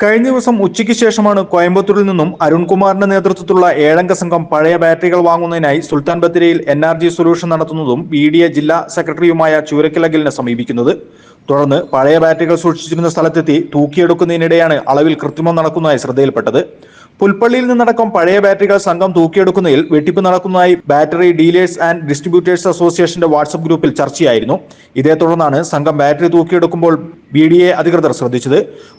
കഴിഞ്ഞ ദിവസം ഉച്ചയ്ക്ക് ശേഷമാണ് കോയമ്പത്തൂരിൽ നിന്നും അരുൺകുമാറിന്റെ നേതൃത്വത്തിലുള്ള 7 സംഘം പഴയ ബാറ്ററികൾ വാങ്ങുന്നതിനായി സുൽത്താൻ ബത്തേരിയിൽ NRG സൊല്യൂഷൻ നടത്തുന്നതും BDA ജില്ലാ സെക്രട്ടറിയുമായ ചൂരക്കൽ അഖിലിനെ സമീപിക്കുന്നത്. തുടർന്ന് പഴയ ബാറ്ററികൾ സൂക്ഷിച്ചിരുന്ന സ്ഥലത്തെത്തി തൂക്കിയെടുക്കുന്നതിനിടെയാണ് അളവിൽ കൃത്രിമം നടക്കുന്നതായി ശ്രദ്ധയിൽപ്പെട്ടത്. പുൽപ്പള്ളിയിൽ നിന്നടക്കം പഴയ ബാറ്ററികൾ സംഘം തൂക്കിയെടുക്കുന്നതിൽ വെട്ടിപ്പ് നടക്കുന്നതായി ബാറ്ററി ഡീലേഴ്സ് ആൻഡ് ഡിസ്ട്രിബ്യൂട്ടേഴ്സ് അസോസിയേഷന്റെ വാട്സ്ആപ്പ് ഗ്രൂപ്പിൽ ചർച്ചയായിരുന്നു. ഇതേ തുടർന്നാണ് സംഘം ബാറ്ററി തൂക്കിയെടുക്കുമ്പോൾ BDA അധികൃതർ ശ്രദ്ധിച്ചത്.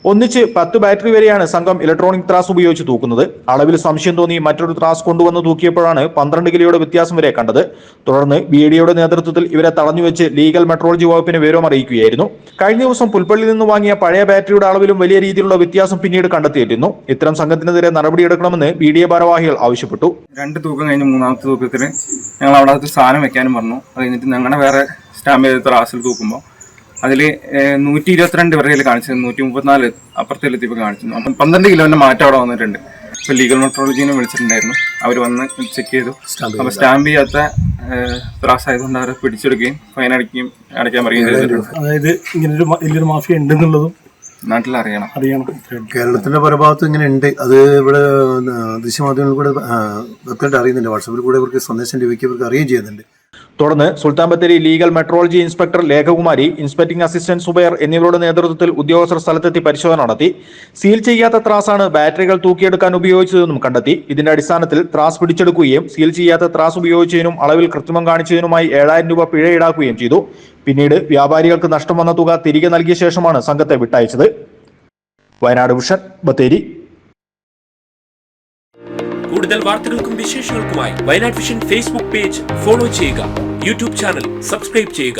ഒന്നിച്ച് 10 ബാറ്ററി വരെയാണ് സംഘം ഇലക്ട്രോണിക് ത്രാസ് ഉപയോഗിച്ച് തൂക്കുന്നത്. അളവിൽ സംശയം തോന്നി മറ്റൊരു ത്രാസ് കൊണ്ടുവന്ന് തൂക്കിയപ്പോഴാണ് 12 കിലോയുടെ വ്യത്യാസം വരെ കണ്ടത്. തുടർന്ന് BDAയുടെ നേതൃത്വത്തിൽ ഇവരെ തടഞ്ഞുവെച്ച് ലീഗൽ മെട്രോളജി വകുപ്പിനെ വിവരം അറിയിക്കുകയായിരുന്നു. കഴിഞ്ഞ ദിവസം പുൽപ്പള്ളിയിൽ നിന്ന് വാങ്ങിയ പഴയ ബാറ്ററിയുടെ അളവിലും വലിയ രീതിയിലുള്ള വ്യത്യാസം പിന്നീട് കണ്ടെത്തിയിരുന്നു. ഇത്തരം സംഘത്തിനെതിരെ നടപടിയെടുക്കണമെന്ന് BDA ഭാരവാഹികൾ ആവശ്യപ്പെട്ടു. 2 തൂക്കം കഴിഞ്ഞ് മൂന്നാമത്തെ തൂക്കത്തിൽ ഞങ്ങൾ അവിടെ സാധനം വെക്കാനും പറഞ്ഞു. അത് കഴിഞ്ഞിട്ട് ഞങ്ങളുടെ വേറെ സ്റ്റാമ്പ് ചെയ്ത ത്രാസിൽ തൂക്കുമ്പോൾ അതിൽ 122 വരെയിൽ കാണിച്ചത് 134 അപ്പുറത്തെത്തിയപ്പോൾ കാണിച്ചിരുന്നു. അപ്പം 12 കിലോന്റെ മാറ്റം അവിടെ വന്നിട്ടുണ്ട്. ഇപ്പൊ ലീഗൽ മെട്രോളജീനെ വിളിച്ചിട്ടുണ്ടായിരുന്നു. അവർ വന്ന് ചെക്ക് ചെയ്തു. അപ്പൊ സ്റ്റാമ്പ് ചെയ്യാത്ത ത്രാസ് ആയതുകൊണ്ട് അവരെ പിടിച്ചെടുക്കുകയും ഫൈൻ അടയ്ക്കാൻ പറയുകയും ചെയ്തിട്ടുണ്ട്. അതായത് ഇങ്ങനൊരു വലിയൊരു മാഫിയ ഉണ്ടെന്നുള്ളതും നാട്ടിൽ അറിയണം. കേരളത്തിന്റെ പല ഭാഗത്തും ഇങ്ങനെ ഉണ്ട്. അത് ഇവിടെ ദൃശ്യമാധ്യമങ്ങളിൽ കൂടെ വ്യക്തമായിട്ട് അറിയുന്നുണ്ട്. വാട്സാപ്പിൽ കൂടെ ഇവർക്ക് സന്ദേശം ലഭിക്കുക ഇവർക്ക് അറിയുകയും ചെയ്യുന്നുണ്ട്. തുടർന്ന് Sultan Bathery legal metrology inspector Lekhakumari, inspecting assistant Zubair എന്നിവരുടെ നേതൃത്വത്തിൽ ഉദ്യോഗസ്ഥർ സ്ഥലത്തെത്തി പരിശോധന നടത്തി. സീൽ ചെയ്യാത്ത ത്രാസാണ് ബാറ്ററികൾ തൂക്കിയെടുക്കാൻ ഉപയോഗിച്ചതെന്നും കണ്ടെത്തി. ഇതിന്റെ അടിസ്ഥാനത്തിൽ ത്രാസ് പിടിച്ചെടുക്കുകയും സീൽ ചെയ്യാത്ത ത്രാസ് ഉപയോഗിച്ചതിനും അളവിൽ കൃത്രിമം കാണിച്ചതിനുമായി 7000 രൂപ പിഴ ഈടാക്കുകയും ചെയ്തു. പിന്നീട് വ്യാപാരികൾക്ക് നഷ്ടം വന്ന തുക തിരികെ നൽകിയ ശേഷമാണ് സംഘത്തെ വിട്ടയച്ചത്. വയനാട് വിഷൻ, ബത്തേരി. കൂടുതൽ വാർത്തകൾക്കും വിശേഷങ്ങൾക്കുമായി Wayanad vision Facebook page follow ചെയ്യുക. യൂട്യൂബ് ചാനൽ സബ്സ്ക്രൈബ് ചെയ്യുക.